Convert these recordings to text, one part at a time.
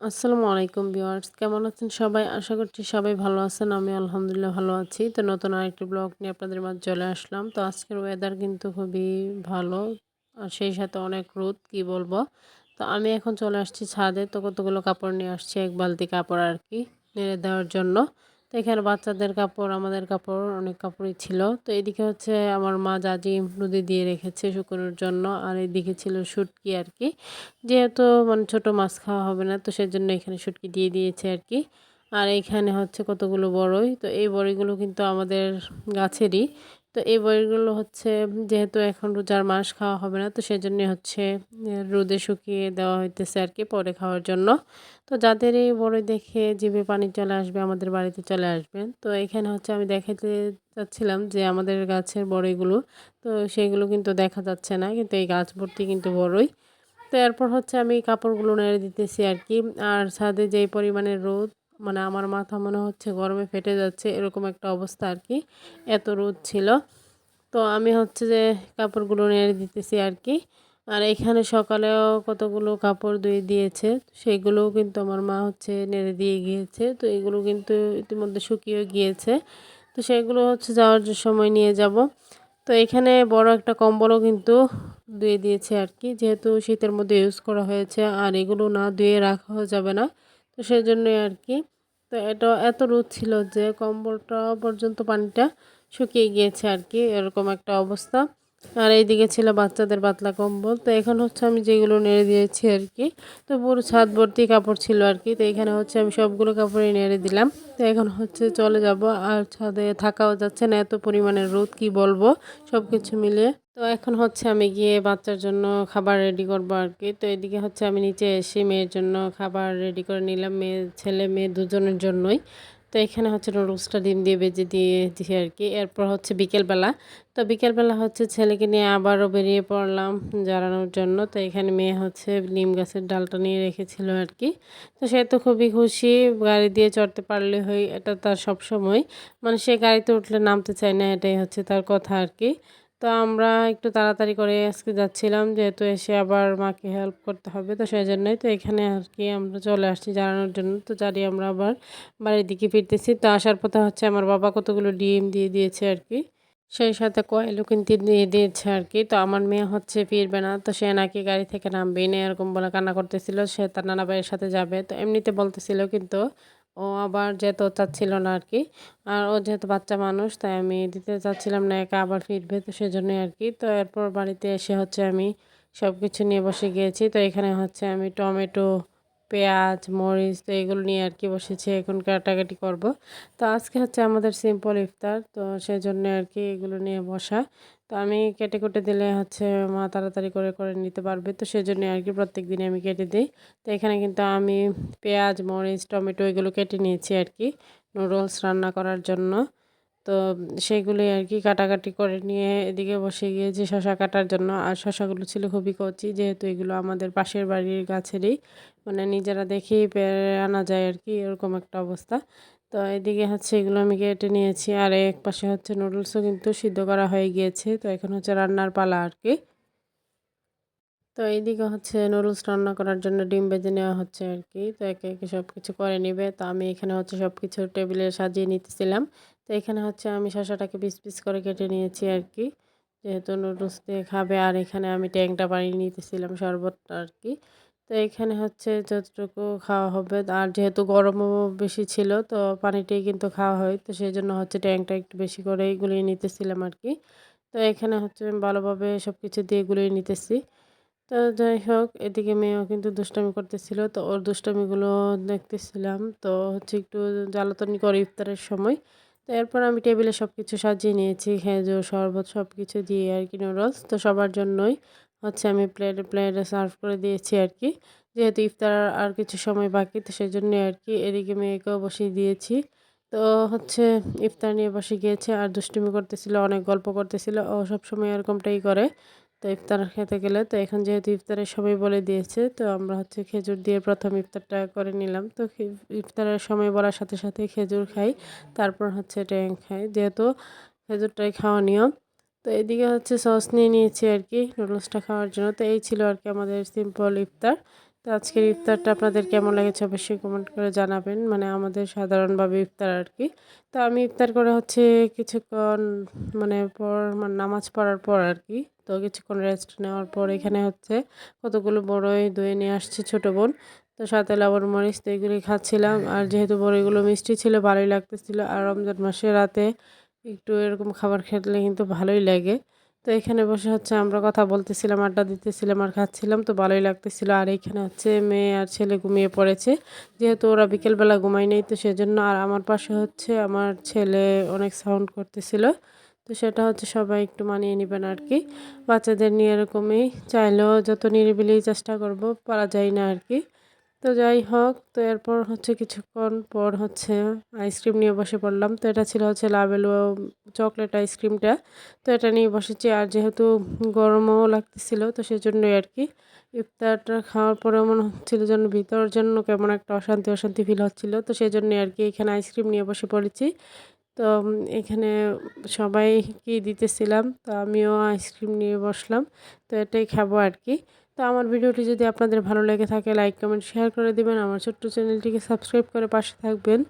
আসসালামু আলাইকুম ভিউয়ার্স, কেমন আছেন সবাই? আশা করছি সবাই ভালো আছেন। আমি আলহামদুলিল্লাহ ভালো আছি। তো নতুন আরেকটি ব্লগ নিয়ে আপনাদের মাঝে চলে আসলাম। তো আজকের ওয়েদার কিন্তু খুবই ভালো। আর সেই সাথে অনেক রোদ, কি বলবো। তো আমি এখন চলে আসছি ছাদে। তো কতগুলো কাপড় নিয়ে আসছি, এক বালতি কাপড় আর কি নেড়ে দেওয়ার জন্য। তো এখানে বাচ্চাদের কাপড়, আমাদের কাপড়, অনেক কাপড়ই ছিল। তো এদিকে হচ্ছে আমার মা জাজিম নদী দিয়ে রেখেছে শুকনোর জন্য। আর এদিকে ছিল শুটকি আর কি। যেহেতু মানে ছোট মাছ খাওয়া হবে না, তো সেজন্য এখানে শুটকি দিয়ে দিয়েছে আর কি। আর এইখানে হচ্ছে কতগুলো বড়ই। তো এই বড়িগুলো কিন্তু আমাদের গাছেরই। তো এই বড়িগুলো হচ্ছে যেহেতু এখন রোজার মাস খাওয়া হবে না, তো সেজন্য হচ্ছে রোদে শুকিয়ে দেওয়া হইতেছে আর কি পরে খাওয়ার জন্য। তো যাদের এই বড়ি দেখে জিভে পানি চলে আসবে, আমাদের বাড়িতে চলে আসবেন। তো এখানে হচ্ছে আমি দেখাতে চাচ্ছিলাম যে আমাদের গাছের বড়িগুলো, তো সেগুলো কিন্তু দেখা যাচ্ছে না, কিন্তু এই গাছ ভর্তি কিন্তু বড়ই। তো এরপর হচ্ছে আমি কাপড়গুলো নেড়ে দিতেছি আর কি। আর ছাদে যেই পরিমাণে রোদ, মানে আমার মাথা মনে হচ্ছে গরমে ফেটে যাচ্ছে, এরকম একটা অবস্থা আর কি। এত রোদ ছিল। তো আমি হচ্ছে যে কাপড়গুলো নেড়ে দিতেছি আর কি। আর এখানে সকালেও কতগুলো কাপড় ধুয়ে দিয়েছে, সেগুলোও কিন্তু আমার মা হচ্ছে নেড়ে দিয়ে গিয়েছে। তো এগুলো কিন্তু ইতিমধ্যে শুকিয়ে গিয়েছে। তো সেগুলো হচ্ছে যাওয়ার যে সময় নিয়ে যাব। তো এখানে বড় একটা কম্বলও কিন্তু ধুয়ে দিয়েছে আর কি, যেহেতু শীতের মধ্যে ইউজ করা হয়েছে আর এগুলো না ধুয়ে রাখাও যাবে না। তো সেজন্যই আর কি। তো এটা এত রোদ ছিল যে কম্বলটা পর্যন্ত পানিটা শুকিয়ে গিয়েছে আর কি, এরকম একটা অবস্থা। আর এইদিকে ছিল বাচ্চাদের পাতলা কম্বল। তো এখন হচ্ছে আমি যেগুলো নেড়ে দিয়েছি আর কি। তো পুরো ছাদ ভর্তি কাপড় ছিল আর কি। তো এখানে হচ্ছে আমি সবগুলো কাপড়ই নেড়ে দিলাম। তো এখন হচ্ছে চলে যাব। আর ছাদে থাকাও যাচ্ছে না, এত পরিমাণে রোদ, কি বলবো, সব কিছু মিলিয়ে। তো এখন হচ্ছে আমি গিয়ে বাচ্চার জন্য খাবার রেডি করবো আর কি। তো এদিকে হচ্ছে আমি নিচে এসে মেয়ের জন্য খাবার রেডি করে নিলাম, ছেলে মেয়ে দুজনের জন্যই। তো এখানে হচ্ছে নুডলসটা ডিম দিয়ে ভেজে দিয়ে দিই আর কি। এরপর হচ্ছে বিকেলবেলা। তো বিকেলবেলা হচ্ছে ছেলেকে নিয়ে আবারও বেরিয়ে পড়লাম জ্বালানোর জন্য। তো এখানে মেয়ে হচ্ছে নিম গাছের ডালটা নিয়ে রেখেছিল আর কি। তো সে তো খুবই খুশি, গাড়ি দিয়ে চড়তে পারলে হয়, এটা তার সব সময়। মানে সে গাড়িতে উঠলে নামতে চায় না, এটাই হচ্ছে তার কথা আর কি। তো আমরা একটু তাড়াতাড়ি করে আজকে যাচ্ছিলাম, যেহেতু এসে আবার মাকে হেল্প করতে হবে, তো সেই জন্যই তো এখানে আর কি আমরা চলে আসছি জ্বালানোর জন্য। তো জ্বালিয়ে আমরা আবার বাড়ির দিকে ফিরতেছি। তো আসার পথে হচ্ছে আমার বাবা কতগুলো ডিম দিয়ে দিয়েছে আর কি, সেই সাথে কয়েলও কিন্তু দিয়ে দিয়েছে আর কি। তো আমার মেয়ে হচ্ছে ফিরবে না, তো সে নাকি গাড়ি থেকে নামবেই না, এরকম বলে কান্না করতেছিল। সে তার নানা ভাইয়ের সাথে যাবে, তো এমনিতে বলতেছিল, কিন্তু ও আবার যেতে চাচ্ছিল না আর কি। আর ও যেহেতু বাচ্চা মানুষ, তাই আমি দিতে চাচ্ছিলাম না, একা আবার ফিরবে, তো সেজন্যই আর কি। তো এরপর বাড়িতে এসে হচ্ছে আমি সব কিছু নিয়ে বসে গিয়েছি। তো এখানে হচ্ছে আমি টমেটো, পেঁয়াজ, মরিচ, তো এগুলো নিয়ে আর কি বসেছি, এখন কাটাকাটি করব। তো আজকে হচ্ছে আমাদের সিম্পল ইফতার, তো সেজন্য আর কি এগুলো নিয়ে বসা। তো আমি কেটে কুটে দিলে হচ্ছে মা তাড়াতাড়ি করে করে নিতে পারবে, তো সেজন্য আর কি প্রত্যেক দিনে আমি কেটে দিই। তো এখানে কিন্তু আমি পেঁয়াজ, মরিচ, টমেটো এগুলো কেটে নিয়েছি আর কি নুডলস রান্না করার জন্য। তো সেগুলোই আর কি কাটাকাটি করে নিয়ে এদিকে বসে গিয়েছি শশা কাটার জন্য। আর শশাগুলো ছিল খুবই কচি, যেহেতু এগুলো আমাদের পাশের বাড়ির গাছেরই, মানে নিজেরা দেখেই পেরে আনা যায় আর কি, এরকম একটা অবস্থা। তো এদিকে হচ্ছে এগুলো আমি কেটে নিয়েছি। আর এক পাশে হচ্ছে নুডলসও কিন্তু সিদ্ধ করা হয়ে গিয়েছে। তো এখন হচ্ছে রান্নার পালা আর কি। তো এইদিকে হচ্ছে নুডলস রান্না করার জন্য ডিম ভেজে নেওয়া হচ্ছে আর কি। তো একে একে সব কিছু করে নিবে। তো আমি এখানে হচ্ছে সব কিছু টেবিলে সাজিয়ে নিতেছিলাম। তো এখানে হচ্ছে আমি শসাটাকে পিস পিস করে কেটে নিয়েছি আর কি, যেহেতু নুডলস দিয়ে খাবে। আর এখানে আমি ট্যাংটা বানিয়ে নিতেছিলাম, শরবতটা আর কি। তো এখানে হচ্ছে যতটুকু খাওয়া হবে, আর যেহেতু গরমও বেশি ছিল, তো পানিটাই কিন্তু খাওয়া হয়, তো সেই জন্য হচ্ছে ট্যাংটা একটু বেশি করেই গুলিয়ে নিতেছিলাম আর কি। তো এখানে হচ্ছে আমি ভালোভাবে সব কিছু দিয়ে গুলিয়ে নিতেছি। তো যাই হোক, এদিকে মেয়েও কিন্তু দুষ্টামি করতেছিল, তো ওর দুষ্টামিগুলো দেখতেছিলাম। তো হচ্ছে একটু জ্বালাতনি করে ইফতারের সময়। তো এরপর আমি টেবিলে সব কিছু সাজিয়ে নিয়েছি, খেজুর, শরবত সব কিছু দিয়ে আর কি, নুডলস তো সবার জন্যই হচ্ছে আমি প্লেটে প্লেটে সার্ভ করে দিয়েছি আর কি। যেহেতু ইফতার আর কিছু সময় বাকি, তো সেই জন্যই আর কি এদিকে মেয়েকেও বসিয়ে দিয়েছি। তো হচ্ছে ইফতার নিয়ে বসে গিয়েছে আর দুষ্টুমি করতেছিল, অনেক গল্প করতেছিল, ও সবসময় এরকমটাই করে। তো ইফতার খেতে গেলে, তো এখন যেহেতু ইফতারের সময় বলে দিয়েছে, তো আমরা হচ্ছে খেজুর দিয়ে প্রথম ইফতারটা করে নিলাম। তো ইফতারের সময় বলার সাথে সাথে খেজুর খাই, তারপর হচ্ছে ট্যাং খাই, যেহেতু খেজুরটাই খাওয়া নিয়ম। তো এদিকে হচ্ছে সস নিয়ে নিয়েছি আর কি নুডলসটা খাওয়ার জন্য। তো এই ছিল আর কি আমাদের সিম্পল ইফতার। তো তো আজকের ইফতারটা আপনাদের কেমন লেগেছে অবশ্যই কমেন্ট করে জানাবেন। মানে আমাদের সাধারণভাবে ইফতার আর কি। তো আমি ইফতার করে হচ্ছে কিছুক্ষণ মানে নামাজ পড়ার পর আর কি। তো কিছুক্ষণ রেস্ট নেওয়ার পর এখানে হচ্ছে কতগুলো বড়ই ধুয়ে নিয়ে আসছে ছোট বোন। তো সাথে লবণ মরিচ তো এগুলি খাচ্ছিলাম। আর যেহেতু বড়িগুলো মিষ্টি ছিল ভালোই লাগতেছিল। আর রমজান মাসে রাতে একটু এরকম খাবার খেলে কিন্তু ভালোই লাগে। তো এখানে বসে হচ্ছে আমরা কথা বলতেছিলাম, আড্ডা দিতেছিলাম আর খাচ্ছিলাম। তো ভালোই লাগতেছিল। আর এখানে হচ্ছে মেয়ে আর ছেলে ঘুমিয়ে পড়েছে। যেহেতু ওরা বিকেলবেলা ঘুমায় নেই তো সেজন্য। আর আমার পাশে হচ্ছে আমার ছেলে অনেক সাউন্ড করতেছিল। তো সেটা হচ্ছে সবাই একটু মানিয়ে নেবেন আর কি। বাচ্চাদের নিয়ে এরকমই চাইলেও যত নিরিবিলি চেষ্টা করব পারা যায় না আর কি। তো যাই হোক, তো এরপর হচ্ছে কিছুক্ষণ পর হচ্ছে আইসক্রিম নিয়ে বসে পড়লাম। তো এটা ছিল হচ্ছে লাভেলো চকলেট আইসক্রিমটা। তো এটা নিয়ে বসেছি। আর যেহেতু গরমও লাগতেছিল তো সেজন্যই আর কি। ইফতারটা খাওয়ার পরে মনে হচ্ছিল যেন ভিতরের জন্য কেমন একটা অশান্তি অশান্তি ফিল হচ্ছিল। তো সেজন্যই আর কি এখানে আইসক্রিম নিয়ে বসে পড়েছি। তো এখানে সবাইকে দিতেছিলাম। তো আমিও আইসক্রিম নিয়ে বসলাম। তো এটাই খাবো আর কি। তো আমার ভিডিওটি যদি আপনাদের ভালো লেগে থাকে লাইক কমেন্ট শেয়ার করে দিবেন। আমার ছোট্ট চ্যানেলটিকে সাবস্ক্রাইব করে পাশে থাকবেন।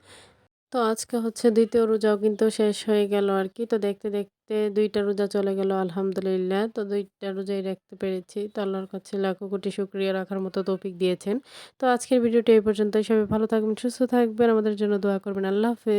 তো আজকে হচ্ছে দ্বিতীয় রোজাও কিন্তু শেষ হয়ে গেল আর কি। তো দেখতে দেখতে ২টা রোজা চলে গেল আলহামদুলিল্লাহ। তো ২টা রোজাই রাখতে পেরেছি। তো আল্লাহর কাছে লাখো কোটি শুকরিয়া, রাখার মতো তৌফিক দিয়েছেন। তো আজকের ভিডিওটি এই পর্যন্তই। সবাই ভালো থাকবেন, সুস্থ থাকবেন, আমাদের জন্য দোয়া করবেন। আল্লাহ হাফেজ।